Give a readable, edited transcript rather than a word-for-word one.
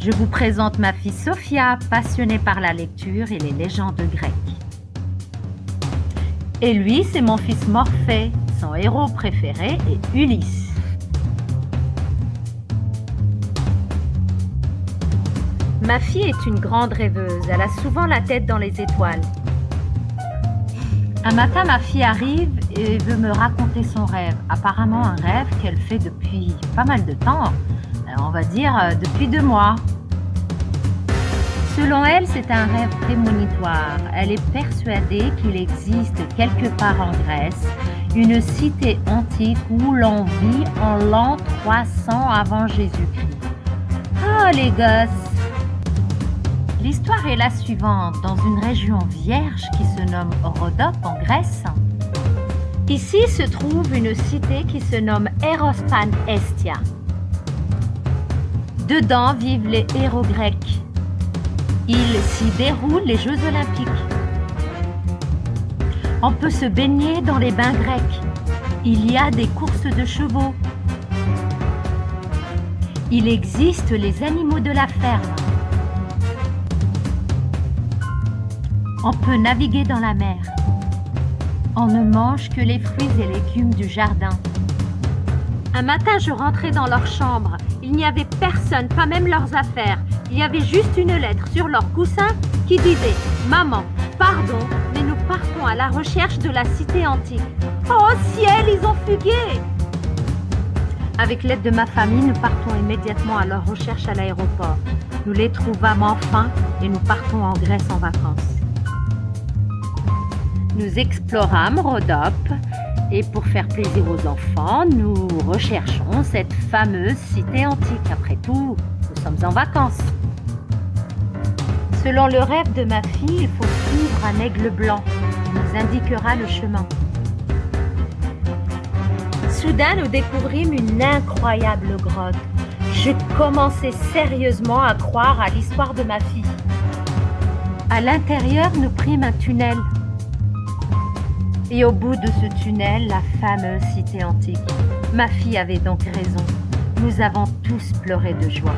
Je vous présente ma fille Sophia, passionnée par la lecture et les légendes grecques. Et lui, c'est mon fils Morphée, son héros préféré est Ulysse. Ma fille est une grande rêveuse, elle a souvent la tête dans les étoiles. Un matin, ma fille arrive et veut me raconter son rêve. Apparemment un rêve qu'elle fait depuis pas mal de temps, on va dire depuis 2 mois. Selon elle, c'est un rêve prémonitoire. Elle est persuadée qu'il existe quelque part en Grèce une cité antique où l'on vit en l'an 300 avant Jésus-Christ. Oh les gosses! L'histoire est la suivante. Dans une région vierge qui se nomme Rhodope en Grèce, ici se trouve une cité qui se nomme Erospan Estia. Dedans vivent les héros grecs. Il s'y déroulent les Jeux Olympiques. On peut se baigner dans les bains grecs. Il y a des courses de chevaux. Il existe les animaux de la ferme. On peut naviguer dans la mer. On ne mange que les fruits et légumes du jardin. Un matin, je rentrais dans leur chambre. Il n'y avait personne, pas même leurs affaires. Il y avait juste une lettre sur leur coussin qui disait « Maman, pardon, mais nous partons à la recherche de la cité antique. » Oh ciel, ils ont fugué! Avec l'aide de ma famille, nous partons immédiatement à leur recherche à l'aéroport. Nous les trouvâmes enfin et nous partons en Grèce en vacances. Nous explorâmes Rhodope et pour faire plaisir aux enfants, nous recherchons cette fameuse cité antique. Après tout, nous sommes en vacances. Selon le rêve de ma fille, il faut suivre un aigle blanc qui nous indiquera le chemin. Soudain, nous découvrîmes une incroyable grotte. Je commençais sérieusement à croire à l'histoire de ma fille. À l'intérieur, nous prîmes un tunnel. Et au bout de ce tunnel, la fameuse cité antique. Ma fille avait donc raison. Nous avons tous pleuré de joie.